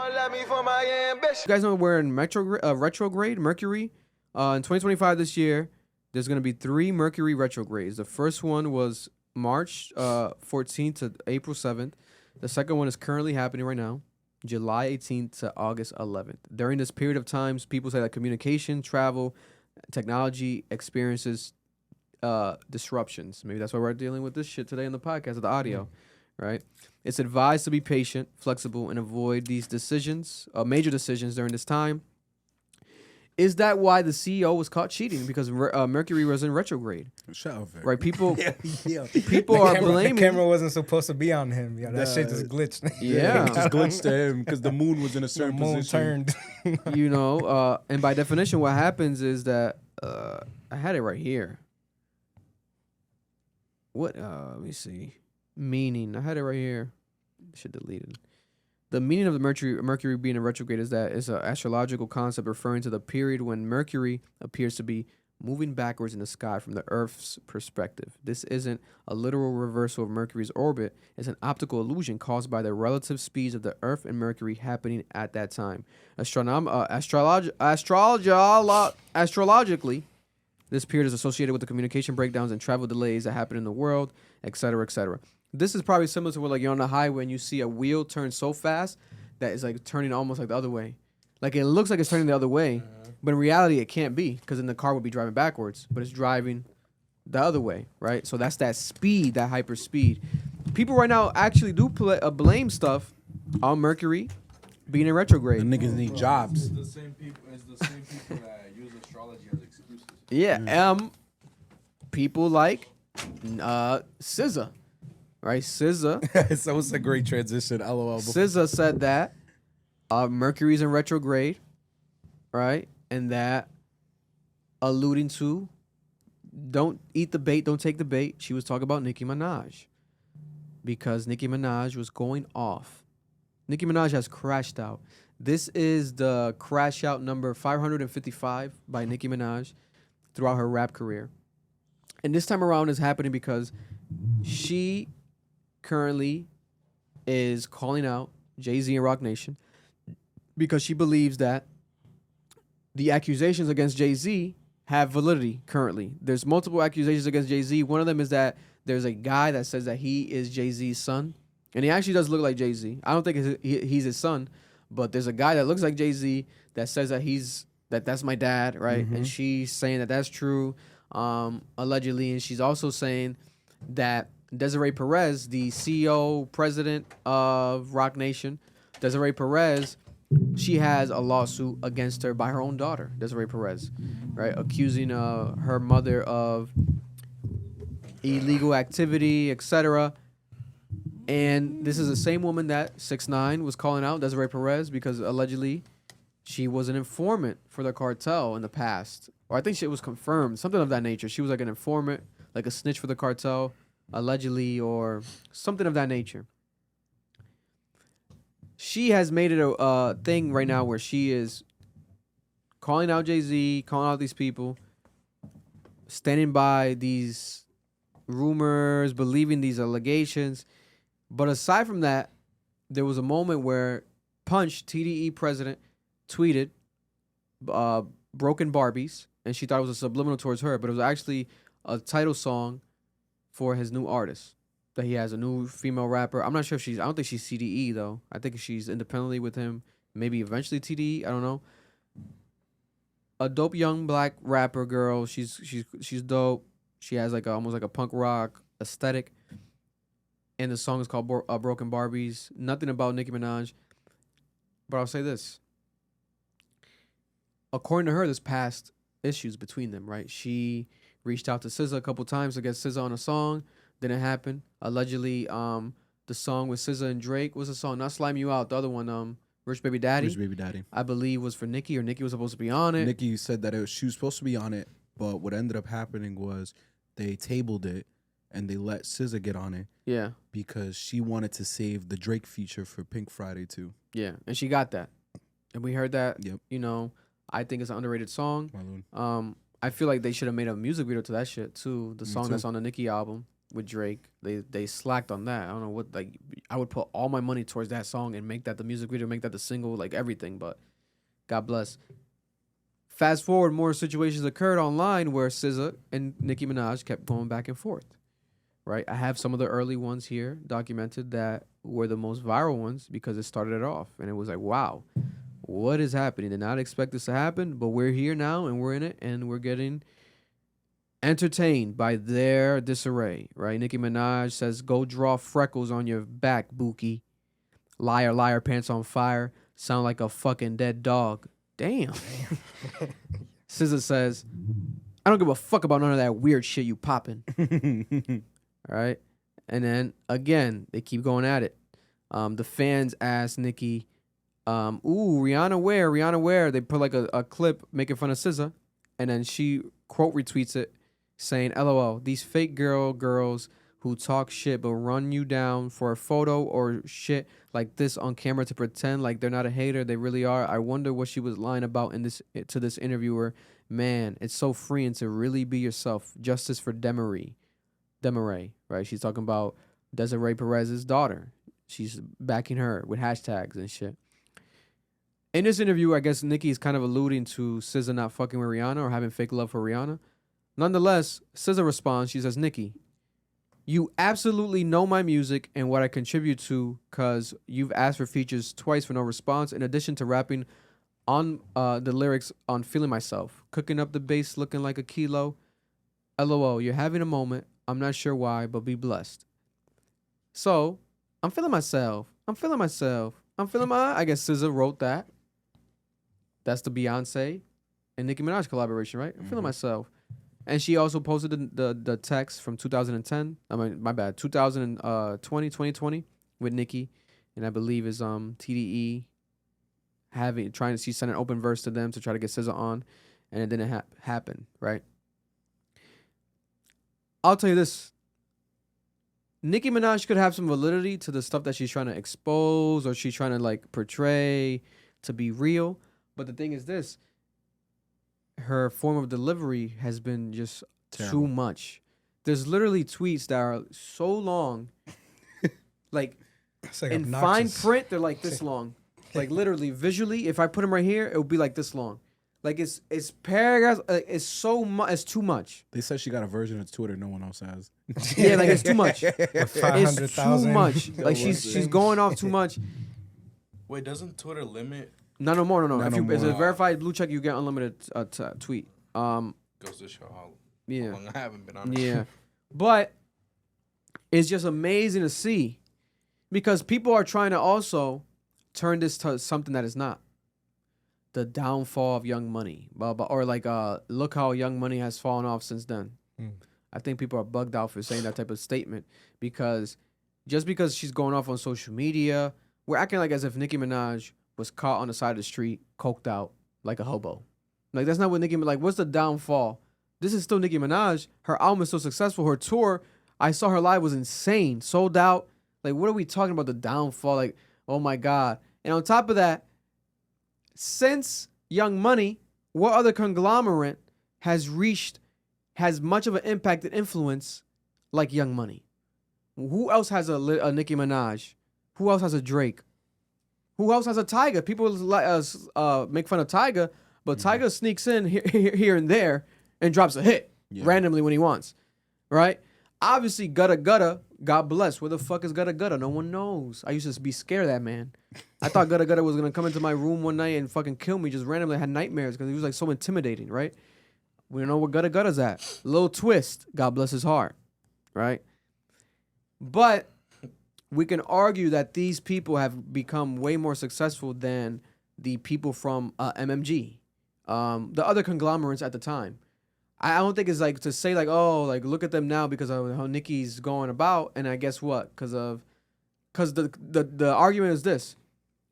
You guys know we're in retrograde, Mercury. In 2025 this year, there's going to be 3 Mercury retrogrades. The first one was March 14th to April 7th. The second one is currently happening right now, July 18th to August 11th. During this period of times, people say that communication, travel, technology experiences disruptions. Maybe that's why we're dealing with this shit today in the podcast of the audio, right? It's advised to be patient, flexible, and avoid these decisions, major decisions during this time. Is that why the CEO was caught cheating? Because Mercury was in retrograde. Shut up, right? People, people are blaming. The camera wasn't supposed to be on him. Yeah, that shit just glitched. Yeah, it just glitched to him because the moon was in a certain position. Turned. You know, and by definition, what happens is that I had it right here. What? Let me see. Meaning. I had it right here. Should delete it. The meaning of the Mercury being in retrograde is that it's an astrological concept referring to the period when Mercury appears to be moving backwards in the sky from the Earth's perspective. This isn't a literal reversal of Mercury's orbit. It's an optical illusion caused by the relative speeds of the Earth and Mercury happening at that time. Astrologically, this period is associated with the communication breakdowns and travel delays that happen in the world, etc., etc. This is probably similar to where, like, you're on the highway and you see a wheel turn so fast that it's like turning almost like the other way. Like, it looks like it's turning the other way, but in reality it can't be, because then the car would be driving backwards, but it's driving the other way, right? So that's that speed, that hyper speed. People right now actually do blame stuff on Mercury being in retrograde. The niggas need jobs. It's the same people that use astrology as excuses. Yeah, people like SZA. Right, SZA. So it's a great transition. LOL. SZA said that Mercury's in retrograde, right, and that alluding to don't eat the bait, don't take the bait. She was talking about Nicki Minaj because Nicki Minaj was going off. Nicki Minaj has crashed out. This is the crash out number 555 by Nicki Minaj throughout her rap career, and this time around is happening because she currently is calling out Jay-Z and Roc Nation because she believes that the accusations against Jay-Z have validity currently. There's multiple accusations against Jay-Z. One of them is that there's a guy that says that he is Jay-Z's son, and he actually does look like Jay-Z. I don't think he's his son, but there's a guy that looks like Jay-Z that says that that's my dad, right? Mm-hmm. And she's saying that that's true, allegedly, and she's also saying that Desiree Perez, the CEO, president of Roc Nation, Desiree Perez, she has a lawsuit against her by her own daughter, Desiree Perez, right, accusing her mother of illegal activity, etc. And this is the same woman that 6ix9ine was calling out, Desiree Perez, because allegedly she was an informant for the cartel in the past. Or I think it was confirmed, something of that nature. She was like an informant, like a snitch for the cartel, allegedly, or something of that nature. She has made it a thing right now where she is calling out Jay-Z, calling out these people, standing by these rumors, believing these allegations. But aside from that, there was a moment where Punch, TDE president, tweeted Broken Barbies, and she thought it was a subliminal towards her, but it was actually a title song for his new artist, that he has a new female rapper. I'm not sure if I don't think she's CDE though. I think she's independently with him, maybe eventually TDE, I don't know. A dope young black rapper girl. She's dope. She has like almost like a punk rock aesthetic. And the song is called Broken Barbies. Nothing about Nicki Minaj. But I'll say this. According to her, there's past issues between them, right? She reached out to SZA a couple times to get SZA on a song. Didn't happen. Allegedly, the song with SZA and Drake was a song, not Slime You Out. The other one, Rich Baby Daddy. Rich Baby Daddy. I believe was for Nicki, or Nicki was supposed to be on it. Nicki said that she was supposed to be on it, but what ended up happening was they tabled it and they let SZA get on it. Yeah. Because she wanted to save the Drake feature for Pink Friday too. Yeah, and she got that. And we heard that. Yep. You know, I think it's an underrated song. I feel like they should have made a music video to that shit too. The song that's on the Nicki album. with Drake. They slacked on that. I don't know what, like, I would put all my money towards that song and make that the music video, make that the single, like everything. But God bless. Fast forward, more situations occurred online where SZA and Nicki Minaj kept going back and forth. Right, I have some of the early ones here documented that were the most viral ones because it started it off, and it was like, wow, what is happening? Did not expect this to happen, but we're here now and we're in it and we're getting entertained by their disarray. Right, Nicki Minaj says, "Go draw freckles on your back, Bookie. Liar, liar, pants on fire. Sound like a fucking dead dog." Damn. SZA says, "I don't give a fuck about none of that weird shit you popping." All right. And then again, they keep going at it. The fans ask Nicki, ooh, Rihanna where? Rihanna where? They put like a clip making fun of SZA. And then she quote retweets it saying, LOL, these fake girls who talk shit but run you down for a photo or shit like this on camera to pretend like they're not a hater. They really are. I wonder what she was lying about to this interviewer. Man, it's so freeing to really be yourself. Justice for Demaray, right? She's talking about Desiree Perez's daughter. She's backing her with hashtags and shit. In this interview, I guess Nicki is kind of alluding to SZA not fucking with Rihanna or having fake love for Rihanna. Nonetheless, SZA responds. She says, Nicki, you absolutely know my music and what I contribute to because you've asked for features twice for no response, in addition to rapping on the lyrics on Feeling Myself, cooking up the bass looking like a kilo. LOL, you're having a moment. I'm not sure why, but be blessed. So, I'm feeling myself. I guess SZA wrote that. That's the Beyonce and Nicki Minaj collaboration, right? I'm feeling myself. And she also posted the text from 2010. I mean, my bad, 2020 with Nicki. And I believe is TDE she sent an open verse to them to try to get SZA on. And it didn't happen, right? I'll tell you this. Nicki Minaj could have some validity to the stuff that she's trying to expose or she's trying to like portray to be real. But the thing is this. Her form of delivery has been just too much. There's literally tweets that are so long. Like in fine print, they're like this long. Like literally, visually, if I put them right here, it would be like this long. Like it's paragraphs. It's so much. It's too much. They said she got a version of Twitter no one else has. Yeah, like it's too much. It's too much. Like she's going off too much. Wait, doesn't Twitter limit? No more. Not If no you, it's a more. verified blue check, you get unlimited tweet. Goes to show how Yeah, long I haven't been on it. yeah. But it's just amazing to see because people are trying to also turn this to something that is not. The downfall of Young Money, or like look how Young Money has fallen off since then. I think people are bugged out for saying that type of statement because just because she's going off on social media, we're acting like as if Nicki Minaj was caught on the side of the street, coked out like a hobo. Like that's not what like what's the downfall? This is still Nicki Minaj. Her album is so successful. Her tour, I saw her live, was insane, sold out. Like what are we talking about? The downfall? Like oh my god! And on top of that. Since Young Money, what other conglomerate has much of an impact and influence like Young Money? Who else has a Nicki Minaj? Who else has a Drake? Who else has a Tyga? People make fun of Tyga, but Tyga sneaks in here and there and drops a hit randomly when he wants, right? Obviously, Gutta Gutta, God bless. Where the fuck is Gutta Gutta? No one knows. I used to be scared of that man. I thought Gutta Gutta was going to come into my room one night and fucking kill me just randomly. I had nightmares because he was like so intimidating, right? We don't know where Gutta Gutta's at. Lil Twist, God bless his heart, right? But we can argue that these people have become way more successful than the people from MMG, the other conglomerates at the time. I don't think it's like to say like, oh, like look at them now because of how Nicki's going about, and I guess what? Because the argument is this: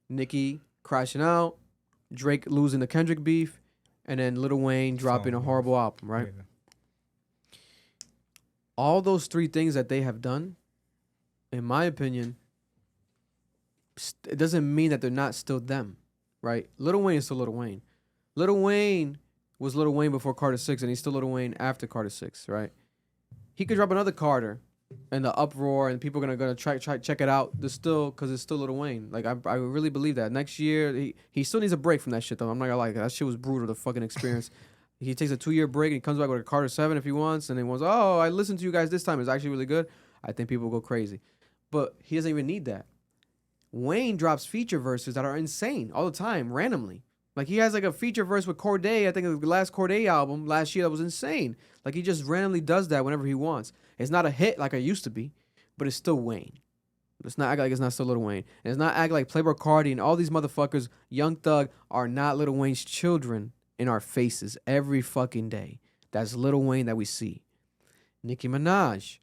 Nicki crashing out, Drake losing the Kendrick beef, and then Lil Wayne dropping a horrible album, right? Yeah. All those three things that they have done, in my opinion, it doesn't mean that they're not still them, right? Lil Wayne is still Lil Wayne. Lil Wayne was Lil Wayne before Carter 6, and he's still Lil Wayne after Carter 6, right? He could drop another Carter, and the uproar and people gonna try check it out. There's still because it's still Lil Wayne. Like I really believe that next year he still needs a break from that shit though. I'm not gonna lie, that shit was brutal. The fucking experience. He takes a 2-year break and he comes back with a Carter 7 if he wants, and then wants, oh, I listened to you guys this time. It's actually really good. I think people go crazy, but he doesn't even need that. Wayne drops feature verses that are insane all the time, randomly. Like he has like a feature verse with Cordae. I think the last Cordae album last year that was insane. Like he just randomly does that whenever he wants. It's not a hit like it used to be, but it's still Wayne. Let's not act like it's not still Lil Wayne. And it's not act like Playboi Carti and all these motherfuckers, Young Thug, are not Lil Wayne's children in our faces every fucking day. That's Lil Wayne that we see. Nicki Minaj.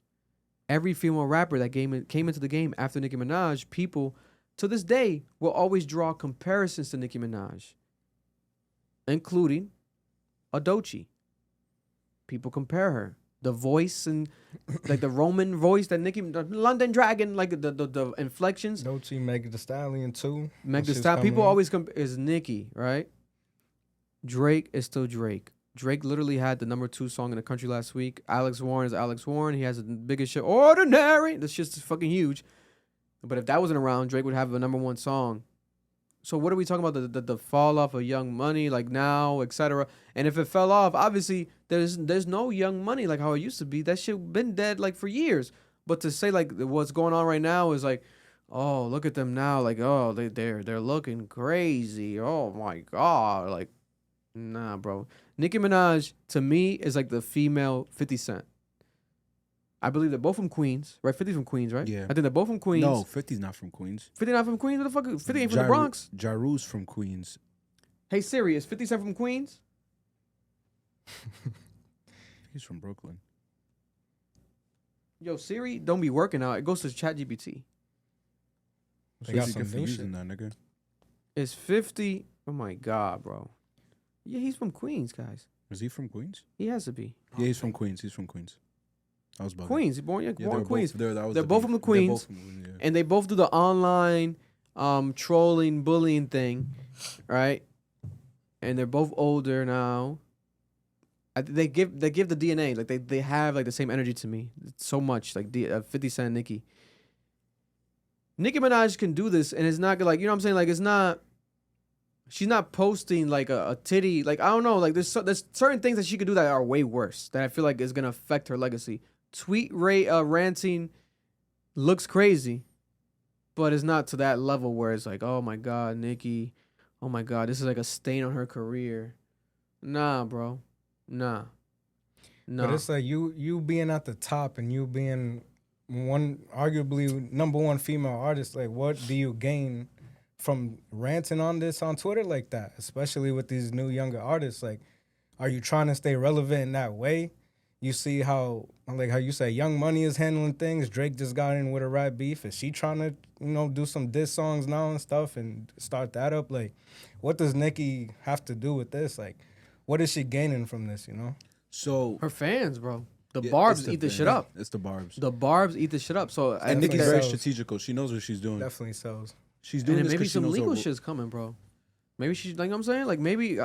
Every female rapper that came into the game after Nicki Minaj, people to this day will always draw comparisons to Nicki Minaj, including Adochi. People compare her. The voice and like the Roman voice that the London Dragon, like the inflections. Dolce, Meg Thee Stallion too. Meg Thee Stallion. People always is Nicki, right? Drake is still Drake. Drake literally had the #2 song in the country last week. Alex Warren is Alex Warren. He has the biggest shit. Ordinary. This shit's fucking huge. But if that wasn't around, Drake would have a #1 song. So what are we talking about? The fall off of Young Money, like now, etc. And if it fell off, obviously there's no Young Money like how it used to be. That shit been dead like for years. But to say like what's going on right now is like, oh, look at them now, like, oh, they're looking crazy. Oh my God, like, nah, bro. Nicki Minaj to me is like the female 50 Cent. I believe they're both from Queens, right? 50's from Queens, right? Yeah. I think they're both from Queens. No, 50's not from Queens. 50 not from Queens? What the fuck? 50 ain't from the Bronx. Jaru's from Queens. Hey Siri, is 50 Cent from Queens? He's from Brooklyn. Yo, Siri, don't be working out. It goes to ChatGPT. They got So some good for new using shit. that, nigga. Is 50? Oh my God, bro. Yeah, he's from Queens, guys. Is he from Queens? He has to be. Yeah, he's from Queens. He's from Queens. I was bugging. Queens. He born, Yeah, born in Queens. They're They're both from the Queens. And they both do the online trolling, bullying thing, right? And they're both older now. They give the DNA, like they have like the same energy to me, so much like 50 Cent, Nicki Minaj can do this, and it's not like, you know what I'm saying, like it's not. She's not posting like a titty, like I don't know, like there's certain things that she could do that are way worse that I feel like is gonna affect her legacy. Tweet ranting looks crazy, but it's not to that level where it's like, oh my God, Nicki, oh my God, this is like a stain on her career. Nah, bro, nah. But it's like you being at the top and you being arguably #1 female artist. Like, what do you gain from ranting on this on Twitter like that, especially with these new younger artists? Like, are you trying to stay relevant in that way? You see how you say Young Money is handling things. Drake just got in with a rap beef. Is she trying to, do some diss songs now and stuff and start that up? Like, what does Nicki have to do with this? Like, what is she gaining from this, So her fans, bro. The yeah, barbs it's the eat this thing. shit up. It's the barbs. The barbs eat this shit up. So And Nicki's Nicki's very sells. strategical. She knows what she's doing. Definitely sells. She's doing and this then maybe 'cause she some knows legal her- shit's coming, bro. Maybe she, like, you know what I'm saying? Like, maybe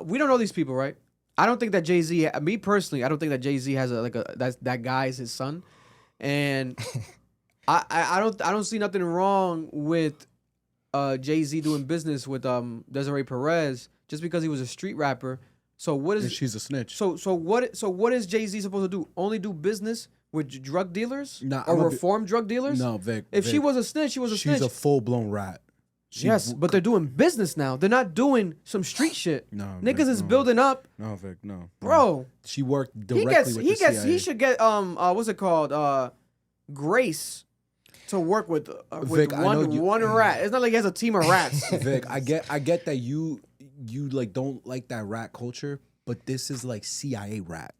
we don't know these people, right? I don't think that Jay-Z, me personally, I don't think that Jay-Z has that guy is his son, and I don't see nothing wrong with Jay-Z doing business with Desiree Perez just because he was a street rapper. So what And is she's a snitch. so what is Jay-Z supposed to do? Only do business with drug dealers Nah, or I'ma be- reform drug dealers? No, Vic. If she Vic, was a snitch, she was a she's snitch. a full-blown rat. Yes, but they're doing business now. They're not doing some street shit. No, Niggas Vic, is no. building up, No, Vic, no. bro. She worked He directly with the CIA. he should get what's it called? Grace to work with Vic, I know you- one rat. It's not like he has a team of rats. Vic, I get that you like don't like that rat culture, but this is like CIA rat.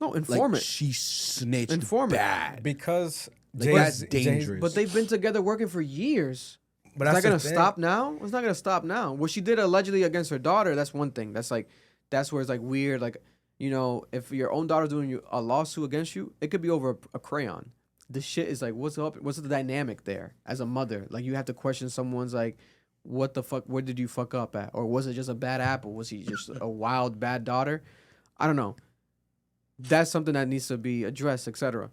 No, Like informant. she snitched Informant. bad. Because Like, that's dangerous. But they've been together working for years. But It's that's not gonna the thing. stop now. It's not gonna stop now. What she did allegedly against her daughter, that's one thing. That's where it's like weird. Like, if your own daughter's doing a lawsuit against you, it could be over a crayon. The shit is like, what's up? What's the dynamic there as a mother? Like, you have to question someone's like, what the fuck? Where did you fuck up at? Or was it just a bad apple? Was he just a wild bad daughter? I don't know. That's something that needs to be addressed, etc.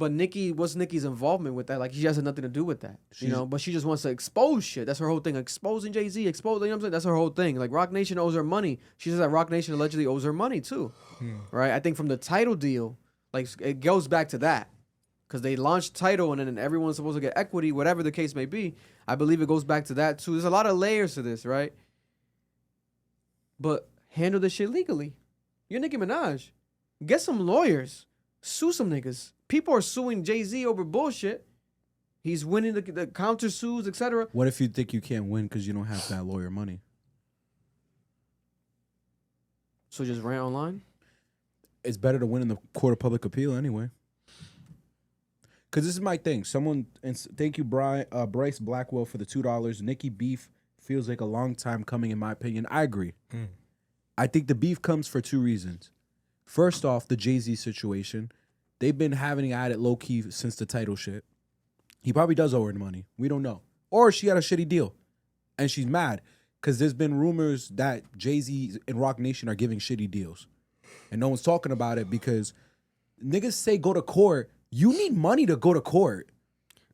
But what's Nicki's involvement with that? Like, she has nothing to do with that, you know. But she just wants to expose shit. That's her whole thing. Exposing Jay-Z, exposing. You know what I'm saying? That's her whole thing. Like, Roc Nation owes her money. She says that Roc Nation allegedly owes her money too, right? I think from the title deal, like it goes back to that, because they launched title and then everyone's supposed to get equity, whatever the case may be. I believe it goes back to that too. There's a lot of layers to this, right? But handle this shit legally. You're Nicki Minaj. Get some lawyers. Sue some niggas. People are suing Jay-Z over bullshit. He's winning the counter sues, etc. What if you think you can't win because you don't have that lawyer money? So just rant online? It's better to win in the court of public appeal anyway. Because this is my thing. Thank you, Bryce Blackwell, for the $2. Nicki beef feels like a long time coming, in my opinion. I agree. I think the beef comes for two reasons. First off, the Jay-Z situation. They've been having at it low-key since the title shit. He probably does owe her money. We don't know. Or she had a shitty deal. And she's mad. Because there's been rumors that Jay-Z and Roc Nation are giving shitty deals. And no one's talking about it because niggas say go to court. You need money to go to court.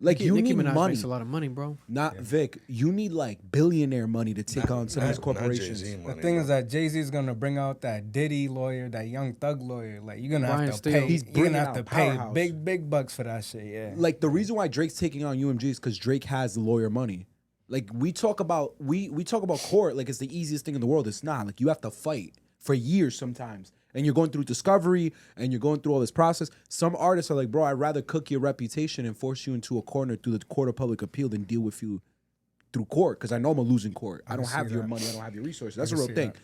Like, you Nicki need Minaj money. makes a lot of money, bro. Not Vic. You need like billionaire money to take on some of these corporations. The thing is that Jay-Z's gonna bring out that Diddy lawyer, that Young Thug lawyer. Like, you're gonna have to pay. You're gonna have to pay big bucks for that shit. Yeah. Like, the reason why Drake's taking on UMG is because Drake has the lawyer money. Like, we talk about court like it's the easiest thing in the world. It's not. Like, you have to fight for years sometimes. And you're going through discovery and you're going through all this process. Some artists are like, bro, I'd rather cook your reputation and force you into a corner through the court of public appeal than deal with you through court, because I know I'm going to lose in court. I don't have your money. I don't have your resources. That's a real thing.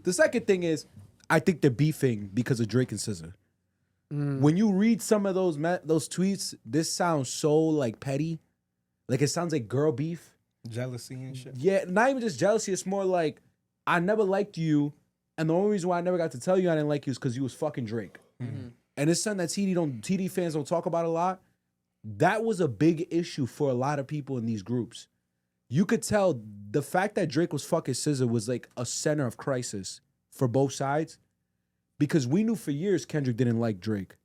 The second thing is, I think they're beefing because of Drake and Siza. When you read some of those tweets, this sounds so like petty. Like, it sounds like girl beef. Jealousy and shit. Yeah, not even just jealousy. It's more like, I never liked you. And the only reason why I never got to tell you I didn't like you is because you was fucking Drake. And it's something that TD fans don't talk about a lot. That was a big issue for a lot of people in these groups. You could tell the fact that Drake was fucking SZA was like a center of crisis for both sides, because we knew for years Kendrick didn't like Drake.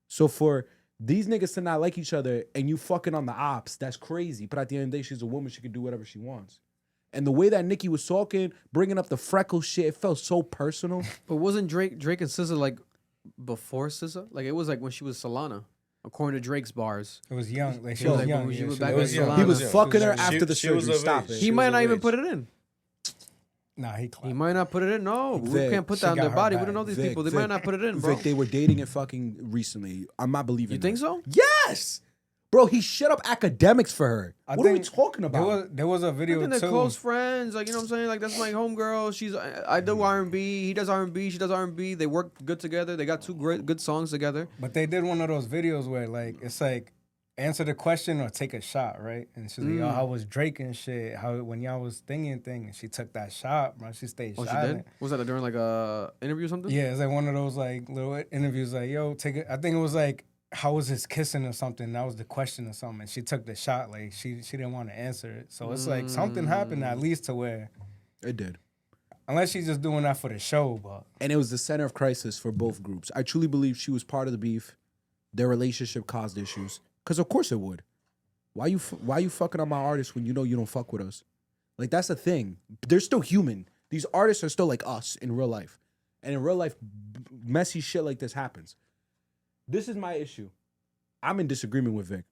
So for these niggas to not like each other and you fucking on the ops, that's crazy. But at the end of the day, she's a woman. She can do whatever she wants. And the way that Nicki was talking, bringing up the freckle shit, it felt so personal. But wasn't Drake and SZA like before SZA? Like, it was like when she was Solana, according to Drake's bars. It was young. Like, she was young. She was back with Solana. He was fucking her after the surgery. Stop it. He might not even put it in. Nah, he might not put it in. No, Vic, we can't put that on their body. We don't know these people. They might not put it in, bro. Vic, they were dating and fucking recently. I'm not believing. You think so? Yes. Bro, he shut up academics for her. What are we talking about? There was a video I think too. they're close friends. Like, you know what I'm saying? Like, that's my homegirl. I do R&B. He does R&B. She does R&B. They work good together. They got two good songs together. But they did one of those videos where, like, it's like, answer the question or take a shot, right? And she's like, how was Drake and shit? How when y'all was thing, and she took that shot, bro. She stayed silent. She did? Was that during like a interview or something? Yeah, it's like one of those like little interviews, like, yo, take it. I think it was like, how was his kissing or something? That was the question or something. And she took the shot, like she didn't want to answer it. So it's like something happened at least to where it did. Unless she's just doing that for the show, but and it was the center of crisis for both groups. I truly believe she was part of the beef. Their relationship caused issues. Because of course it would. Why you fucking on my artists when you know you don't fuck with us? Like, that's the thing. They're still human. These artists are still like us in real life. And in real life, messy shit like this happens. This is my issue. I'm in disagreement with Vic.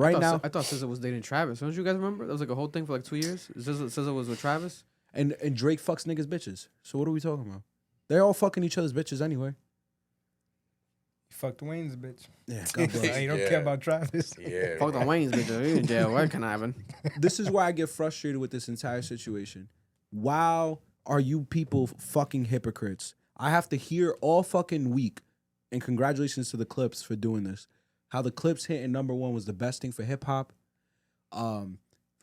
I thought SZA was dating Travis. Don't you guys remember? That was like a whole thing for like 2 years. SZA was with Travis. And Drake fucks niggas bitches. So what are we talking about? They're all fucking each other's bitches anyway. You fucked Wayne's bitch. Yeah, God bless. You don't care about Travis. Yeah. Fuck the Wayne's bitch. He's in jail. What can happen? This is why I get frustrated with this entire situation. Wow, are you people fucking hypocrites? I have to hear all fucking week, and congratulations to the Clips for doing this, how the Clips hitting #1 was the best thing for hip-hop,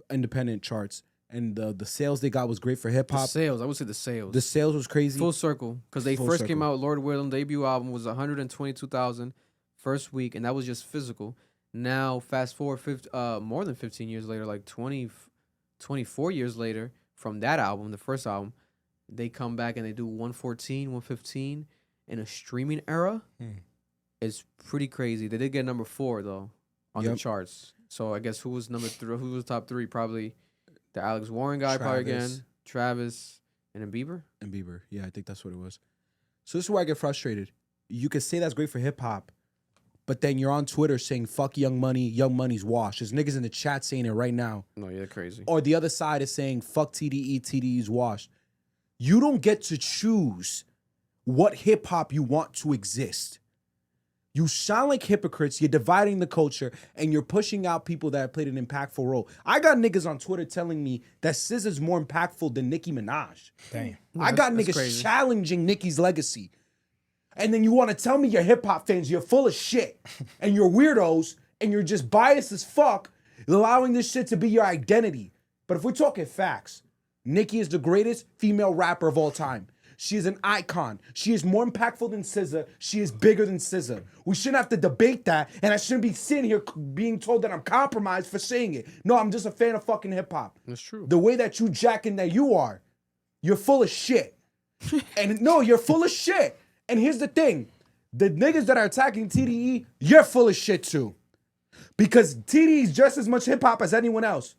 independent charts. And the sales they got was great for hip hop. The sales, I would say the sales. The sales was crazy. Full circle, because they first came out. Lord Willing debut album was 122,000 first week, and that was just physical. Now fast forward more than 15 years later, like 24 years later from that album, the first album, they come back and they do 114, 115 in a streaming era. is pretty crazy. They did get number 4 though on the charts. So I guess who was number 3? Who was top 3? Probably the Alex Warren guy, probably again. Travis and then Bieber. Yeah, I think that's what it was. So this is where I get frustrated. You could say that's great for hip hop, but then you're on Twitter saying fuck Young Money. Young Money's washed. There's niggas in the chat saying it right now. No, you're crazy. Or the other side is saying fuck TDE. TDE's washed. You don't get to choose what hip hop you want to exist. You sound like hypocrites. You're dividing the culture, and you're pushing out people that have played an impactful role. I got niggas on Twitter telling me that SZA's more impactful than Nicki Minaj. Damn. I got niggas crazy. Challenging Nicki's legacy. And then you want to tell me you're hip-hop fans, you're full of shit, and you're weirdos, and you're just biased as fuck, allowing this shit to be your identity. But if we're talking facts, Nicki is the greatest female rapper of all time. She is an icon. She is more impactful than SZA. She is bigger than SZA. We shouldn't have to debate that, and I shouldn't be sitting here being told that I'm compromised for saying it. No, I'm just a fan of fucking hip-hop. That's true. The way that you jacking that you are, you're full of shit. And no, you're full of shit. And here's the thing. The niggas that are attacking TDE, you're full of shit too. Because TDE is just as much hip-hop as anyone else.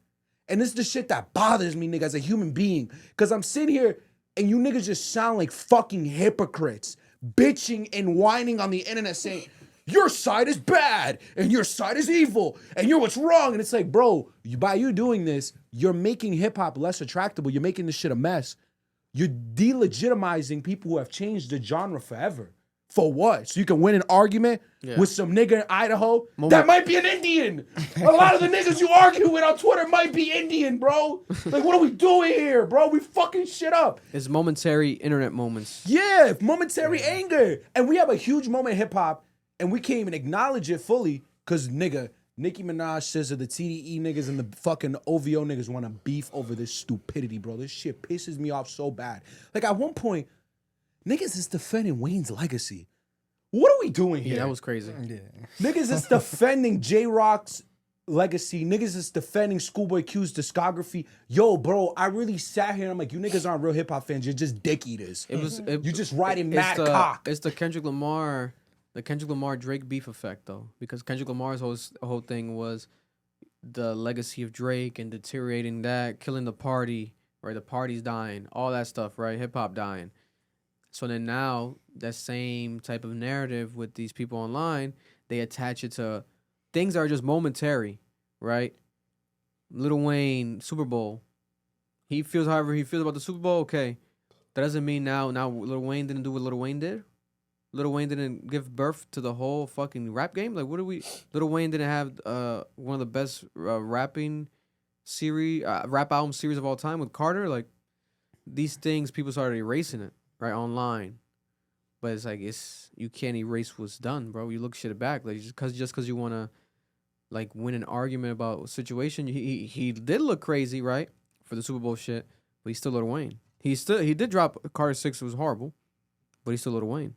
And this is the shit that bothers me, nigga, as a human being. Because I'm sitting here and you niggas just sound like fucking hypocrites, bitching and whining on the internet saying, your side is bad, and your side is evil, and you're what's wrong. And it's like, bro, by you doing this, you're making hip-hop less attractable. You're making this shit a mess. You're delegitimizing people who have changed the genre forever. For what? So you can win an argument with some nigga in Idaho that might be an Indian. A lot of the niggas you argue with on Twitter might be Indian, bro. Like, what are we doing here, bro? We fucking shit up. It's momentary internet moments. Yeah, momentary anger. And we have a huge moment in hip-hop, and we can't even acknowledge it fully because, nigga, Nicki Minaj, SZA, the TDE niggas, and the fucking OVO niggas want to beef over this stupidity, bro. This shit pisses me off so bad. Like, at one point, niggas is defending Wayne's legacy. What are we doing here? Yeah, that was crazy. Yeah. Niggas is defending J-Rock's legacy. Niggas is defending Schoolboy Q's discography. Yo, bro, I really sat here and I'm like, you niggas aren't real hip-hop fans. You're just dick eaters. You just riding mad cock. It's the Kendrick Lamar Drake beef effect, though. Because Kendrick Lamar's whole thing was the legacy of Drake and deteriorating that, killing the party, right? The party's dying, all that stuff, right? Hip-hop dying. So then now, that same type of narrative with these people online, they attach it to things that are just momentary, right? Lil Wayne, Super Bowl. He feels however he feels about the Super Bowl, okay. That doesn't mean now Lil Wayne didn't do what Lil Wayne did. Lil Wayne didn't give birth to the whole fucking rap game. Like, what do we... Lil Wayne didn't have one of the best rap album series of all time with Carter. Like, these things, people started erasing it. Right, online, but it's like you can't erase what's done, bro. You look shit back, like just cause you wanna like win an argument about a situation. He did look crazy, right, for the Super Bowl shit, but he's still Lil Wayne. He did drop Carter 6, it was horrible, but he's still Lil Wayne.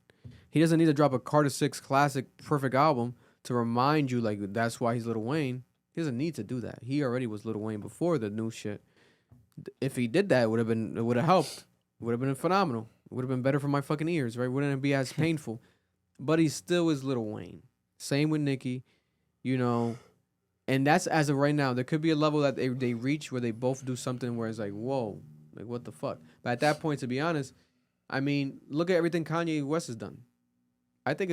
He doesn't need to drop a Carter 6 classic perfect album to remind you like that's why he's Lil Wayne. He doesn't need to do that. He already was Lil Wayne before the new shit. If he did that, it would have helped. It would have been phenomenal. It would have been better for my fucking ears, right? Wouldn't it be as painful? But he still is Lil Wayne. Same with Nicki, you know. And that's as of right now. There could be a level that they reach where they both do something where it's like, whoa, like what the fuck? But at that point, to be honest, I mean, look at everything Kanye West has done. I think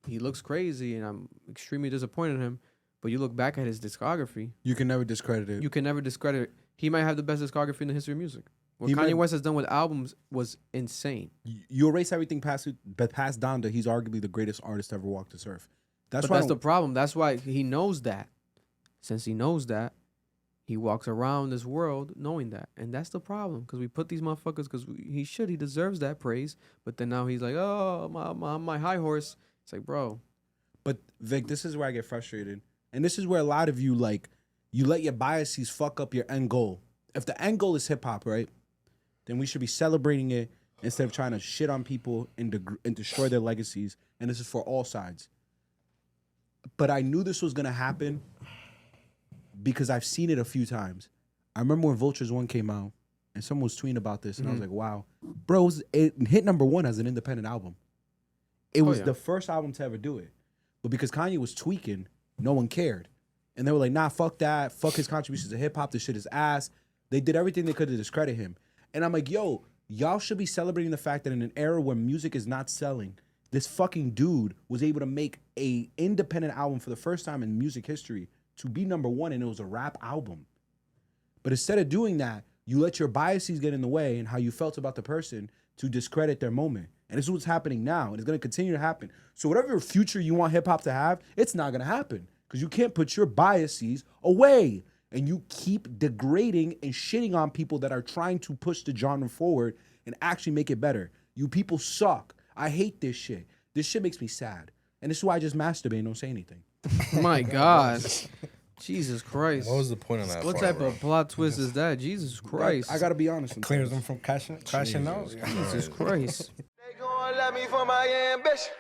he looks crazy, and I'm extremely disappointed in him. But you look back at his discography. You can never discredit it. You can never discredit it. He might have the best discography in the history of music. What Kanye West has done with albums was insane. You erase everything past Donda. He's arguably the greatest artist to ever walk this earth. That's the problem. That's why he knows that. Since he knows that, he walks around this world knowing that. And that's the problem. Because we put these motherfuckers, because he deserves that praise. But then now he's like, oh, my high horse. It's like, bro. But Vic, this is where I get frustrated. And this is where a lot of you, like, you let your biases fuck up your end goal. If the end goal is hip hop, right? Then we should be celebrating it instead of trying to shit on people and destroy their legacies. And this is for all sides. But I knew this was going to happen because I've seen it a few times. I remember when Vultures 1 came out and someone was tweeting about this and I was like, wow. Bro, it hit number 1 as an independent album. It was yeah. the first album to ever do it. But because Kanye was tweaking, no one cared. And they were like, nah, fuck that. Fuck his contributions to hip hop. This shit is ass. They did everything they could to discredit him. And I'm like, yo, y'all should be celebrating the fact that in an era where music is not selling, this fucking dude was able to make a independent album for the first time in music history to be number one, and it was a rap album. But instead of doing that, you let your biases get in the way and how you felt about the person to discredit their moment. And this is what's happening now, and it's going to continue to happen. So whatever future you want hip-hop to have, it's not going to happen because you can't put your biases away. And you keep degrading and shitting on people that are trying to push the genre forward and actually make it better. You people suck. I hate this shit. This shit makes me sad. And this is why I just masturbate and don't say anything. My God. Jesus Christ. What was the point of that? What type of plot twist is that? Jesus Christ. I got to be honest. Clears them from crashing out. Jesus Christ. They gonna let me for my ambition.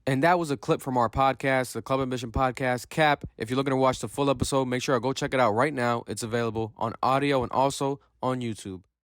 And that was a clip from our podcast, the Club Ambition Podcast. Cap, if you're looking to watch the full episode, make sure to go check it out right now. It's available on audio and also on YouTube.